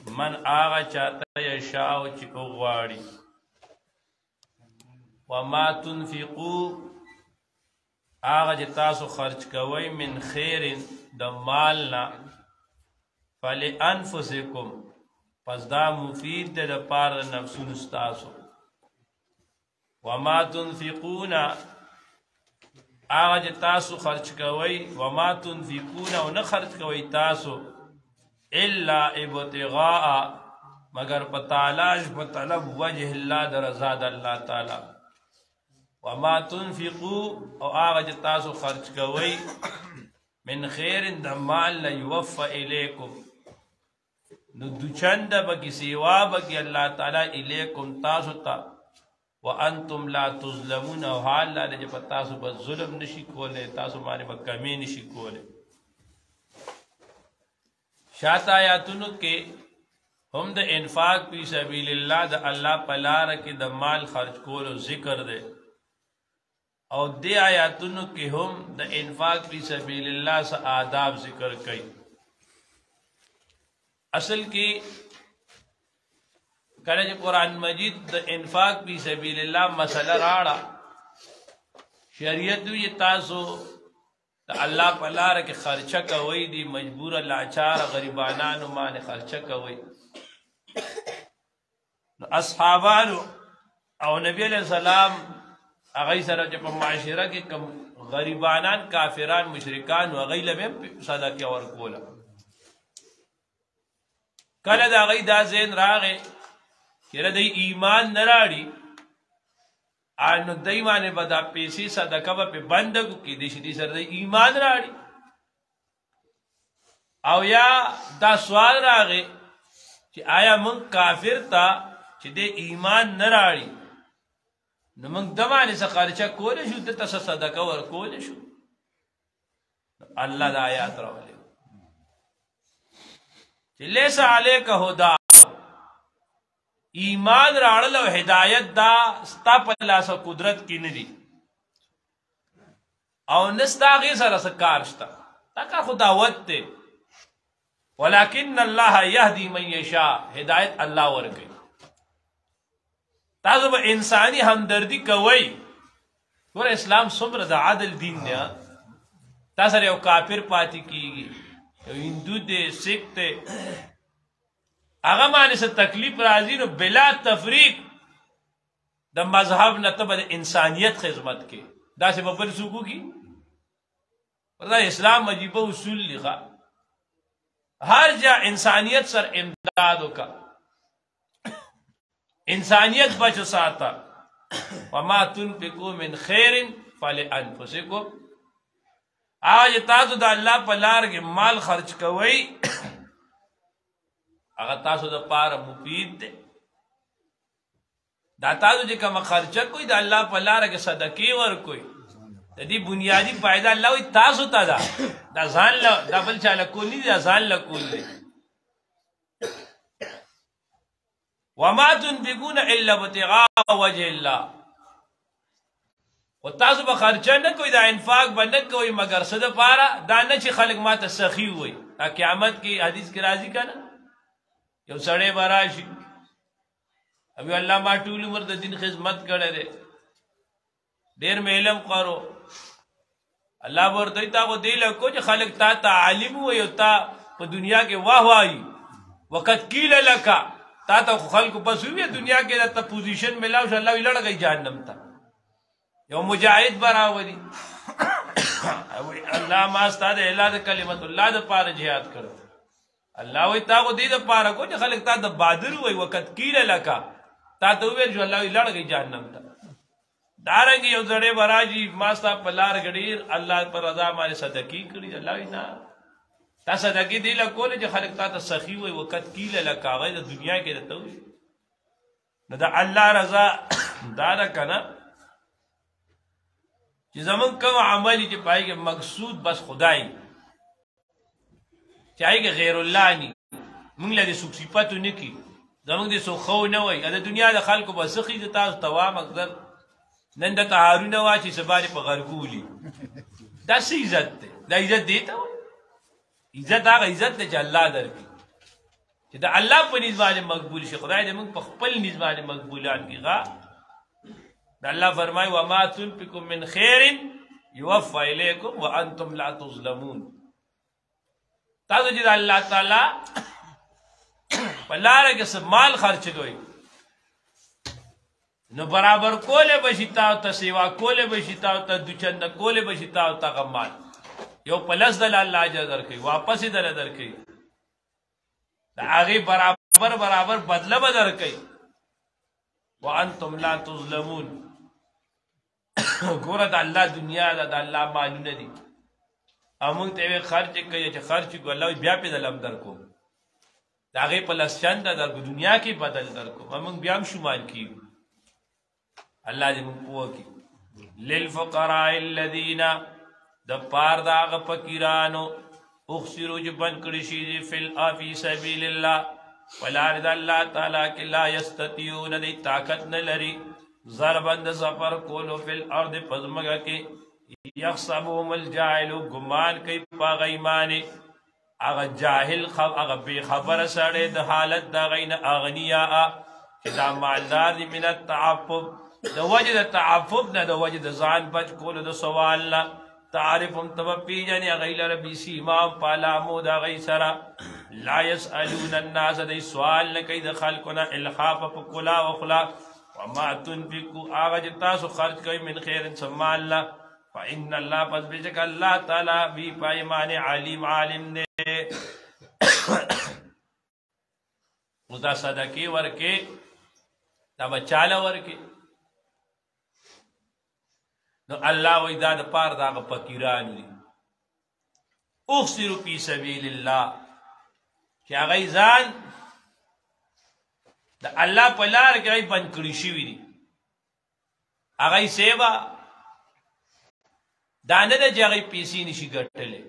من آغا چاہتا یشاو چی اغواری وما تنفقو آغا چی تاسو خرچ کوئی من خیر دمالنا فلانفسکم پس دا مفید دے دا پار نفسون استاسو وما تنفقون آغا چی تاسو خرچ کوئی وما تنفقون و نخرچ کوئی تاسو الا ابتغاء مگر پتالاش پطلب وجہ اللہ در رضا اللہ تعالی وما تنفقو او آغا جتاسو خرچ کوئی من خیر دمال لیوفا الیکم ندو چند بکی سیوا بکی اللہ تعالی الیکم تاسو تا وانتم لا تظلمون او حال لا جب تاسو بس ظلم نشی کولے تاسو مانے بکمی نشی کولے شاعت آیاتونو کے ہم دا انفاق پی سبیل اللہ دا اللہ پلارا کے دا مال خرچ کولو ذکر دے اور دے آیاتونو کے ہم دا انفاق پی سبیل اللہ سا آداب ذکر کئی اصل کی کرے جو قرآن مجید دا انفاق پی سبیل اللہ مسئلہ راڑا شریعتو یہ تاسو اللہ پلار کے خرچہ کوئی دی مجبور لاچار غریبانانو مانے خرچہ کوئی اصحابانو او نبی علیہ السلام اغی سر جب معاشرہ کے کم غریبانان کافران مشرکان اغی لبیم صدقہ ورکولا کل دا اغی دا زین راغے کہ ردی ایمان نراڑی آنو دای مانے بدا پیسی صدقہ با پی بندگو کی دیشی دی سر دی ایمان راڑی او یا دا سوال راگے چی آیا من کافر تا چی دے ایمان نراڑی نو من دمانے سا خارچہ کولے شو دیتا سا صدقہ ور کولے شو اللہ دا آیات راولے چی لیسا علیکہ ہدا ایمان راڑل و ہدایت دا ستا پلا سا قدرت کی ندی او نستا غی سر سکارشتا تاکا خداوت تے ولیکن اللہ یہدی من یشا ہدایت اللہ ورکی تازو با انسانی ہمدردی کوئی ور اسلام صبر دا عدل دین دیا تازر یو کافر پاتی کی گی یو ہندو دے سکھ تے اگر مانے سے تکلیف راضی نو بلا تفریق دا مذہب نتبہ دا انسانیت خدمت کے دا سے بپر سوکو کی دا اسلام عجیبہ اصول لکھا ہر جا انسانیت سر امدادو کا انسانیت بچ ساتا وما تنفقو من خیر فلانفسکم آج تاسو دا اللہ پلار کے مال خرچ کوئی اگر تاسو دا پارا مفید دے دا تاسو جے کم خرچہ کوئی دا اللہ پلارا کے صدقی ور کوئی دا دی بنیادی فائدہ اللہ ہوئی تاسو تا دا زان لہ دا بلچہ لکول نہیں دا زان لکول دے وما تنفقون الا ابتغاء وجہ اللہ و تاسو با خرچہ نہ کوئی دا انفاق با نہ کوئی مگر صدا پارا دا نہ چی خلق ما تسخی ہوئی قیامت کی حدیث کی راضی کا نا یو سڑے براشی ابھی اللہ ما ٹول عمر دا دین خدمت کرے دے دیر میں علم کرو اللہ بورتوی تا کو دے لکو جو خلق تا عالم ہوئی تا پا دنیا کے واہ وائی وقت کیل لکا تا خلق پس ہوئی دنیا کے تا پوزیشن ملا اس اللہ لڑ گئی جہنم تا یو مجاہد براوری اللہ ماستا دے اللہ دا کلمت اللہ دا پار جہاد کرو اللہ وی تا کو دید پارا کو جو خلق تا دا بادر ہوئی وقت کیل لکا تا تو ویل جو اللہ لڑ گئی جہنم تا دارنگی یو زڑے براجی ماستا پلار گڑیر اللہ پر رضا مارے صدقی کری اللہ وی نا تا صدقی دی لکو لے جو خلق تا سخی ہوئی وقت کیل لکا غیر دنیا کے رہتا ہوئی نا دا اللہ رضا دارا کنا چی زمان کم عملی چی پائی کہ مقصود بس خدای چاہیے کہ غیر اللہ نی منگ لدی سوک صفتو نکی زمان دی سو خو نوی ادا دنیا دا خلقو بسخی دا تاس توام اقدر نن دا تحارو نوا چی سباری پا غرگولی دا سی عزت دے دا عزت دیتا ہوئی عزت آگا عزت دے چا اللہ در کی چې د الله په نسبت باندې مقبول شي خدای دې موږ په خپل نسبت باندې مقبولان کړي د الله فرمایي وما تنفقوا من خير يوفى اليكم وانتم لا تظلمون تاسو چې الله تعالی په لاره کې څه مال خرچ کوئ نو برابر کوله بشي تاسو ته سیوا کوله بشي تاسو ته دوچند کوله بشي تاسو ته غمال یو پلس دل الله اجر درکوي واپس دل درکوي دا هغه برابر بدله به درکوي وانتم لا تظلمون ګوره د الله دنیا ده د الله مالونه دي امون ته خرچ کوي چې خرچ کو الله بیا په دلم درکو دا هغه پلس چند درکو دنیا کې بدل درکو امون بیا هم شمال کیو الله دې موږ پوه کړي للفقراء الذين د پار دا غ فقیرانو اخسروا جبن کړي شي فی سبیل الله ولار د الله تعالی کې لا یستطيعون دې طاقت نه لري ضربند سفر کولو فی الارض پزماګه کې یحسبهم الجاهل ګمان کوي په ایمان هغه جاهل هغه بے خبر سره د حالت د غین اغنیا چې دا مالدار من التعفف د وجه د تعفف نه د وجه د ځان بچ کولو د سوال نه تعرفهم تبپی جن غیر ربی سیما پالامو د غی سرا لا يسالون الناس د سوال نه کوي د خلقنا الخاف فقلا وخلا وما تنفقوا اغه تاسو خرج کوي من خیر سمال الله فان الله پس بجک الله تعالی بی پایمان علیم عالم نے مدا صدقه ورکه دا بچاله ورکه نو الله وی دا د پار دا فقیران دي اخسروا فی سبیل الله چې هغه ځان د الله په لار کې بند کړی شوی دي هغه سیوا دانه د جګړې پیسې نشي ګټلې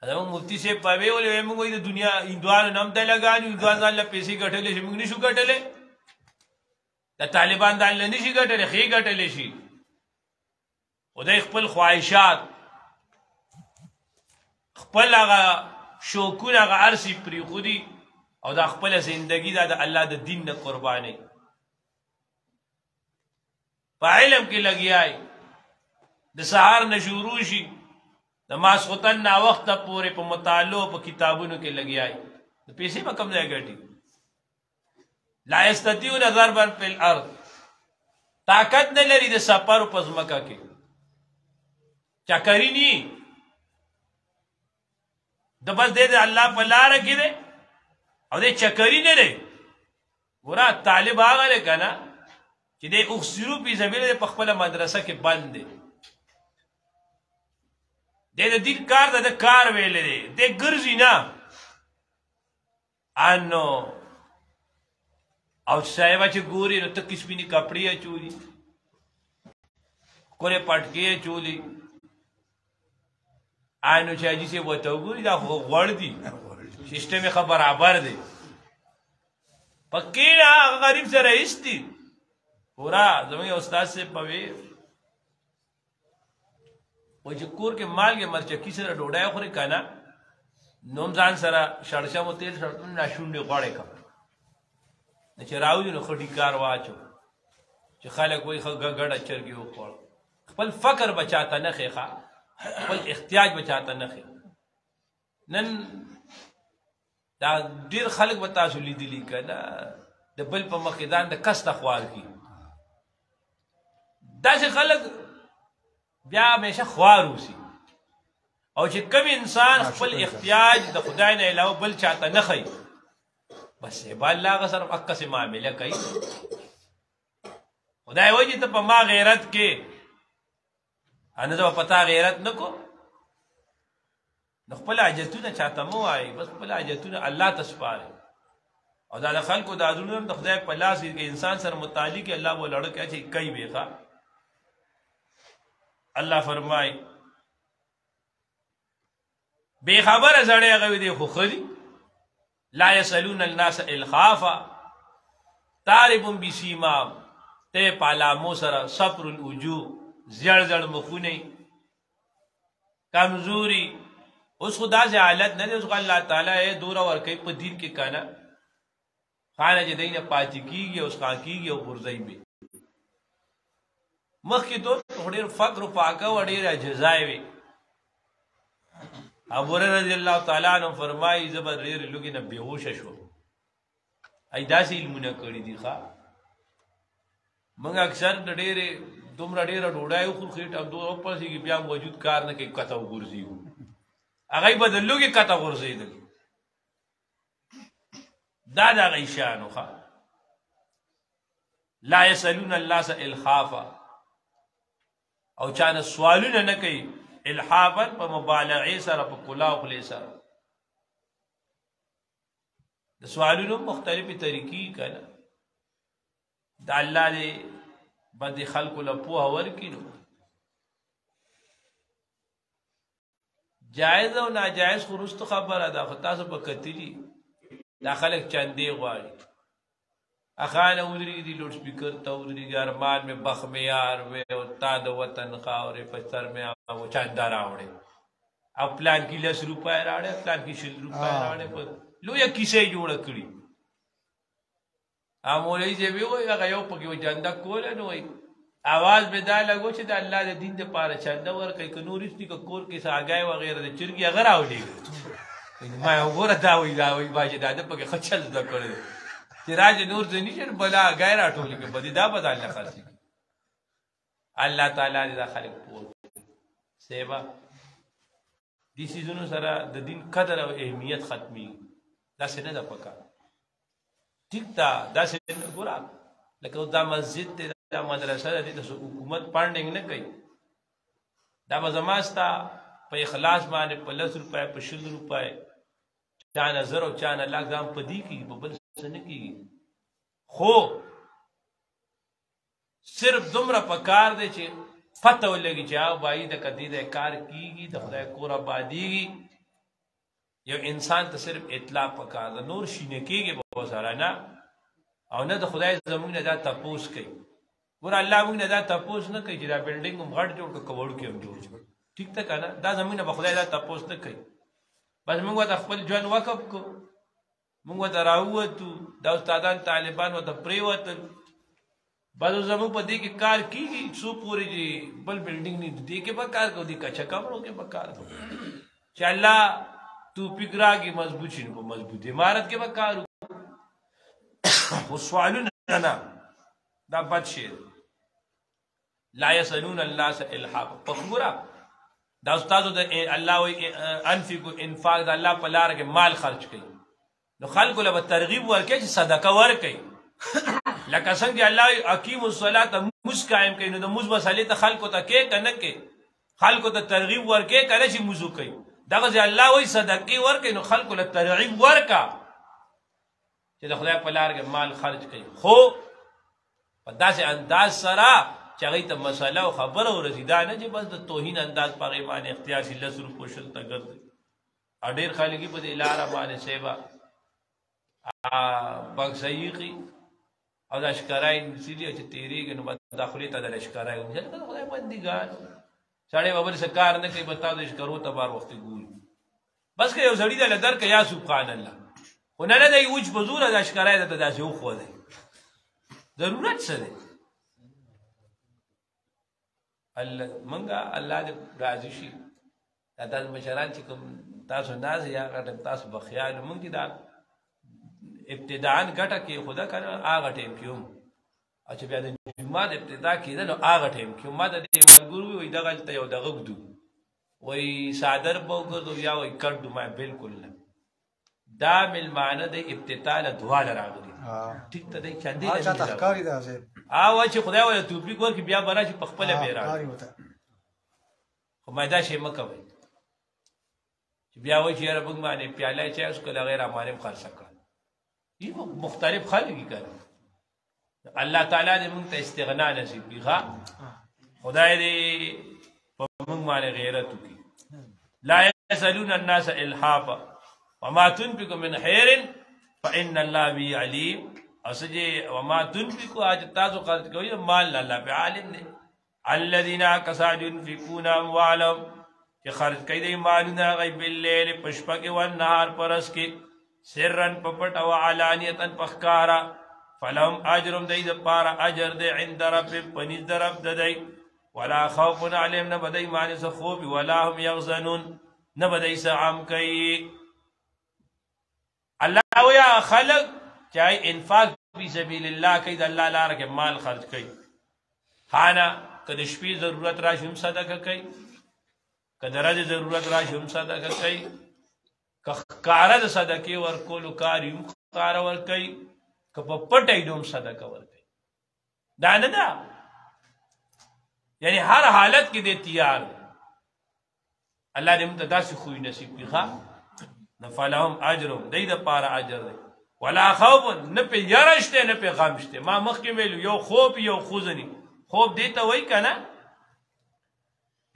دا مفتی سے پوي ولې موږ د دنیا هندوانو نام ته لګانو هندوان ځان له پیسې ګټلې شي موږ نشو ګټلې د طالبان ځان له نشي ګټلې خې ګټلې شي خدای خپل خواهشات خپل هغه شوقونه هغه ارسی پری خودي او دا خپل زندگی دا د الله د دین نه قرباني په علم کې لګیای د سحر نه شروع شي د ماسختن نا وخت پورې په مطالعه په کتابونو کې لګیای د پیسې په کم ځای ګټي لا یستطيعون ضربا فی الارض طاقت نه لري د سفر په ځمکه کې چکرینی د بس دې الله په لار کې دې او دې چکرې نه دی ورا طالب هغه لکنه چې دې اخسرو په زمينه په خپل مدرسه کې بند دي دې کار د کار ویلې دي دې ګرځي نه انو او صاحب چې ګوري نو ته کسبینی کپڑے چولی کوله پټکی چولی آنو چې اجي سي وته وګوري دا غوړ دي سیستم یې برابر دی پکې نه غریب سره ایستي پورا زموږ استاد سے پوي و چې کور کې مالګه مرچکی سره ډوډۍ خوري کنه نوم ځان سره شړشه مو تیل سره نه شونډې غوړې کا نه چې راوځي نو خټي کار واچو چې خلک وای غړ چرګي وخور خپل فقر بچاته نه خېخه خپل احتیاج بچاته نه خې نن دا ډیر خلک به تاسو لیدلی کنه د بل په مخیدان د کسته خوار کی داسې خلک بیا همیشه خوار اوسي او چې کوم انسان خپل احتیاج د خدای نه علاوه بل چاته نه خې بس به الله غسر اکه سي معاملې کوي خدای وایي ته په ما غیرت کې انا دا پتا غیرت نکو خپل حاجتونه چاته مو وای بس خپل حاجتونه الله تسپاره او دا خلکو د ازونو د خدای په لاس کې انسان سره متعلق الله و لړ کې چې کوي بیخه الله فرمای بے خبر زړې غوي دي خو خدي لا يسالون الناس الخافا تعرف بسيمام ته پالا مو سره صبر الوجوه زړ مخونه کمزوري اوس خدا سے حالت نه دی اوس الله تعالی دورا ور کوي په دین کې کنه خانه چې دینه پاتې کیږي اوس خان کیږي او ورځي به مخکې دوه ډېر فقر او پاکه و ډېر جزای وي ابو هريره رضی الله تعالی عنہ فرمایي زبر ډېر لوګي نه بیهوش شو ای داسې علمونه کړی دي ښا موږ اکثر ډېر دومره ډېر ډوډۍ خو خېټه دوه پسې کې بیا موجود کار نه کوي کته وګرځي هغه بدلوږي کته ورځي دا غیشانو ښا لا يسالون الناس الخافا او چانه سوالونه نه کوي الحافا په مبالغه سره په کلا او خلی سره د سوالونو مختلفي طریقې کړه د الله دې باندې خلق له پوهه ورکینو جائز او ناجائز خروست خبره ده تاسو په کتلی دا خلک چاندې غواړي اخانه ودري دي لوډ سپیکر ته ودري ارمان میں بخ میں یار و تا د وطن خاورې په سر میں او چاندار راوړي او پلان کې 10 روپے راوړي پلان کې 100 روپے راوړي په لوی کیسه جوړ کړی امولې چې وی هغه یو پکې و چاندا کول نه وي आवाज به دا لګو چې د الله د دین لپاره چاندا ور کوي ک نورستی ک کور کې ساګای و غیره د چرګي هغه راوړي ما وګوره دا وی باجه دا پکې خچل د کړی چې راځي نور ځنی چې بلا غیر اټولې کې بدی دا بدل نه خاصي الله تعالی دې خلق پوه سیوا دې سيزونو سره د دین قدر او اهمیت ختمي دا څه نه ده پکا ټیک دا څه ګورا لکه دا مسجد دا مدرسه دې د حکومت پاندینګ نه کوي دا مزماستا په اخلاص باندې په 10 روپے په 100 روپے چا نظر او چا نه لاګام پدی کی په بل څه نه کیږي خو صرف دومره پکار دی چې پته ولګي چې او بای د کدی د کار کیږي د خدای کور آبادیږي یو انسان ته صرف اطلاع پکار ده نور شینه کیږي په سره نه او نه د خدای زموږ نه دا تپوس کوي ګور الله موږ نه دا تپوس نه کوي چې دا بلډینګ هم غټ جوړ کوړ کې هم جوړ ٹھیک ته کنه دا زموږ نه خدای دا تپوس نه کوي بس موږ د خپل ژوند وقف کو موږ ته راووتو دا استادان طالبان و ته پریوتل بعضو زموږ په دې کې کار کیږي څو پوری دي بل بلډینګ نه دي کې به کار کو دي کچا کمرو کې به کار کو چې الله تو پګرا کې مضبوط شي په مضبوط عمارت کې به کار وسوالون انا دا بد شي لا يسالون الناس الحاف پخورا دا استادو د الله وی انفقوا انفاق د الله په لار کې مال خرج کړي نو خلکو له ترغیب ورکړي چې صدقه ورکړي لکه څنګه الله اقیم الصلاه مسقائم کوي نو د موز مسالې ته خلکو ته کې کنه کې خلکو ته ترغیب ورکړي کله چې موضوع کوي دغه الله وی صدقه ورکړي نو خلکو له ترغیب ورکا چې د خدای په لار کې مال خرج کړي خو په داسې انداز سره چې هغه ته مسله او خبره ورسیدا نه چې بس د توهین انداز په غیبانه اختیار شي 10 روپو شل ته ګرځي اډیر خلګي په لار باندې سیوا بغسیقي او د اشکارای نسلی چې تیریږي نو داخلي ته د اشکارای ونځل خدای بندګان ساړې بابر سکار نه کوي بتا د اشکارو ته بار وخت ګوري بس که یو سړی د لدر کې یا سبحان الله خو نه نه دی وج بزور د اشکارای ته داسې خو دی ضرورت څه دی الله منګه الله دې راضي شي دا مشران چې کوم تاسو ناز یا غټ تاسو بخیال مونږ دي دا ابتداء غټه کې خدا کنه هغه ټیم کېوم چې بیا د جمعه د ابتدا کېدل هغه ټیم کې ما د دې ملګرو وي دغه ته یو دغه غدو وای صادر بوګو یا وای کړو ما بالکل نه دا مل معنی د ابتداء له دعا راغلي ټیک ته دی چاندې اچھا تخکاری دا سه او چې خدای ولا توفیق ورکړي بیا برا چې په خپل بیره خو مېدا شي مکوي چې بیا وای چې رب باندې پیاله چې اوس کله غیر امانه خرڅ کړ یہ مختلف خلقی کړي الله تعالی دې موږ ته استغنا نصیب کړي خدای دې په موږ باندې غیرت وکړي لا يسالون الناس الحافا وما تنفقوا من خير فان الله به عليم اسجه وما تنفقوا اج تاسو خرج کوي مال الله به عالم دي الذين كساد ينفقون اموالهم چې خرج کوي د مالونه هغه باللیل په شپه کې والنهار په ورځ کې سرا په پټ او علانیة په ښکاره فلهم اجر دی دپاره اجر دی عند ربهم په نزد رب د دی ولا خوف عليهم نه به دی باندې څه خوب ولا هم یحزنون نه به دی څه غم کوي الله ویا خلق چاہے انفاق فی سبیل الله کوي د الله لاره کې مال خرج کوي خانه که د شپې ضرورت راشي هم صدقه کوي که د ورځې ضرورت راشي هم صدقه کوي که ښکاره د صدقې ورکولو کار هم ښکاره ورکوي که په پټه یې هم صدقه ورکوي دا نه ده یعنی هر حالت کې دې تیار دی الله دې موږ ته داسې خوی نصیب کړي ښه نو فلهم اجرهم دی دپاره اجر دی ولا خوف نه پې یره شته نه پې غم شته ما مخکې ویلو یو خوب یو خوځني خوب دې ته وایي که نه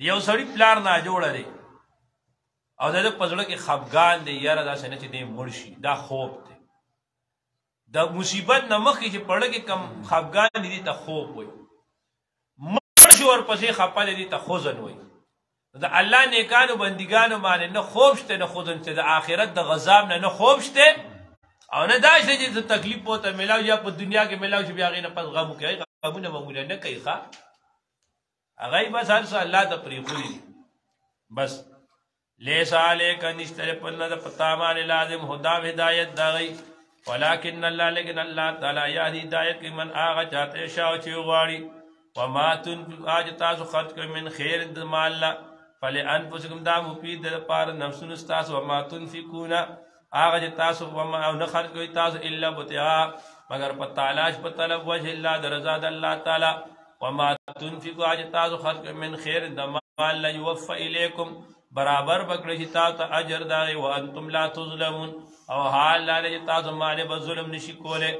یو سړي پلار ناجوړه دی او د ده په زړه کې خفګان دی یاره داسې نه چې دی مړ شي دا خوب دی د مصیبت نه مخکې چې پړه کې کم خفګان دی ته خوب وایي مړ شي ورپسې خفه دی ته خوځن وایي د الله نیکانو بندګانو باندې نه خوب شته نه خوځن شته د آخرت د غذاب نه خوب شته او نه دا شته چې تکلیف ورته میلاو یا په دنیا کې میلاو چې بیا هغې نه پس غم وکړي غمونه معموله نه کوي ښه هغه بس هر څه الله ته پرېښولي دي بس لیس علیک نشته په نه د پتا باندې لازم هدا هدایت د هغوی ولکن الله لیکن الله تعالی یهدي هدایت کوي من هغه چاته شاو چې غواړي وما تنفقوا هغه تاسو خرج کوئ من خیر د مال نه فلانفسکم دا مفید د پاره نفسونو ستاسو وما تنفقون هغه چې تاسو او نه خرج کوئ تاسو الا ابتغاء مگر په تلاش په طلب وجه الله د رضا د الله تعالی وما تنفقوا هغه تاسو خرج کوئ من خیر د مال لا یوفى الیکم برابر بکړی چې تاسو ته اجر داغی وانتم لا تظلمون او حال لاره چې تاسو باندې به ظلم نشي کولی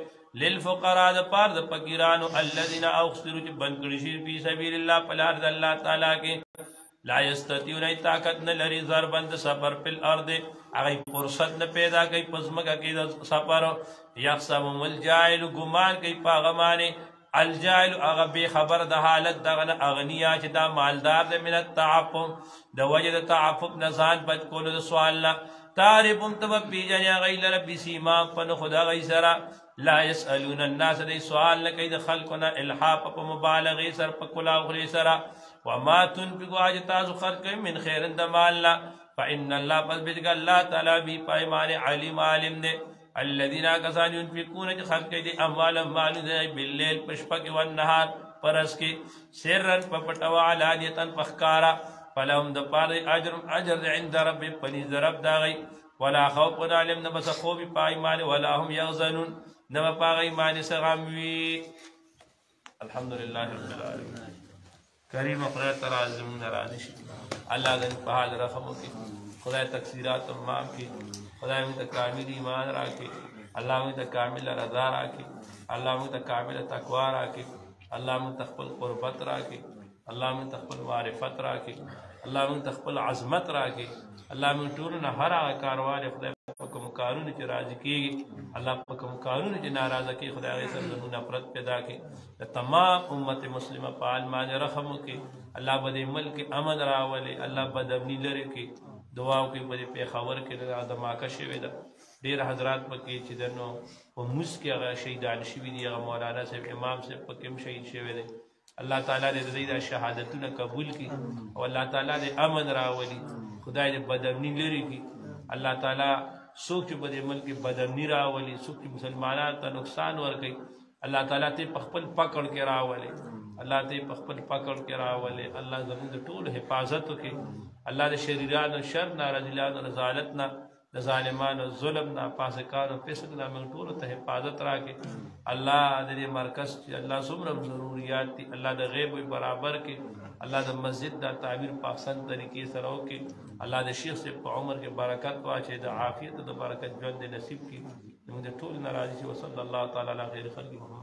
للفقراء د پاره د فقیرانو الذین اخسروا چې بند کړي شي فی سبیل الله په لار د الله تعالی کې لا یستطیعون طاقت نه لري ضربا د سفر په الارض هغه فرصت نه پیدا کوي په ځمکه کې د سفر یحسبهم الجاهل ګمان کوي په هغه باندې الجاهل هغه بې خبر د حالت دغه نه اغنیا چې دا مالدار دی من التعفف د وجې د تعفف نه ځان بچ کولو د سوال نه تعرفهم ته به پېژنې هغوی لره بسیماهم په نښو د هغوی سره لا یسألون الناس دی سوال نه کوي د خلکو نه الحاف په مبالغې سره په کلاوخلې سره وما تنفقوا هغه تاسو خرج کوئ من خیر د مال نه فإن الله پس بېځکه الله تعالی بی پایمانې علیم عالم دی الذین کسان ينفقون چې خرج کوي دي اموالهم مالونه باللیل په شپه کې والنهار په ورځ کې سرا په پټه او علانیة په ښکاره فلهم د پاره اجر عند ربهم په نزد رب د هغوی ولا خوف عليهم نه به څه خوب په هغوی باندې ولا هم یحزنون نه به په هغوی باندې څه غم وي الحمدلله رب العالمین کریم خدای ته راضي راضي شي الله دې په حال رحم وکړي خدای تقصیرات معاف کړي خدای موږ ته کامل ایمان راکړي الله موږ ته کامل رضا راکړي الله موږ ته کامل تقوا راکړي الله موږ ته خپل قربت راکړي الله موږ ته خپل معرفت راکړي الله موږ ته خپل عظمت راکړي الله موږ ټولو نه هر هغه کاروان خدای په کوم کارونو چې راضي کېږي الله په کوم کارونو چې ناراضه کېږي خدای هغې سره زموږ نفرت پیدا کړي د تمام امت مسلمه په حال باندې رحم وکړي الله به دې ملک امن راولي الله بدامني لرې کړي دعا وکړي په دې پېښور کې دماکه شوې ده ډېر حضرات پکې چې د نو په مونځ کې هغه شهیدان شوي دي هغه مولانا صاحب امام صاحب پکې هم شهید شوی دی الله تعالی دې د دوی دا شهادتونه قبول کړي او الله تعالی دې امن راولي خدای دې بدامني لرې کړي الله تعالی څوک چې په دې ملک کې بدامني راولي څوک چې مسلمانانو ته نقصان ورکوي الله تعالی ته په خپل پکړ کې راولي الله ته په خپل پکړ کې راولي الله زموږ د ټول حفاظت وکړي الله د شریرانو شر نه رذیلانو رضالت نه د ظالمانو ظلم نه فاسقانو فسق نه موږ ټولو ته حفاظت راکړي الله د دې مرکز چې الله څومره ضروريات دي الله د غیب برابر کړي الله د مسجد د تعمیر په احسن طریقې سره وکړي الله د شیخ صاحب په عمر کې برکت واچي د عافیت د برکت ژوند نصیب کړي موږ ټول ناراضي شي وصلی الله تعالی علی خیر خلق محمد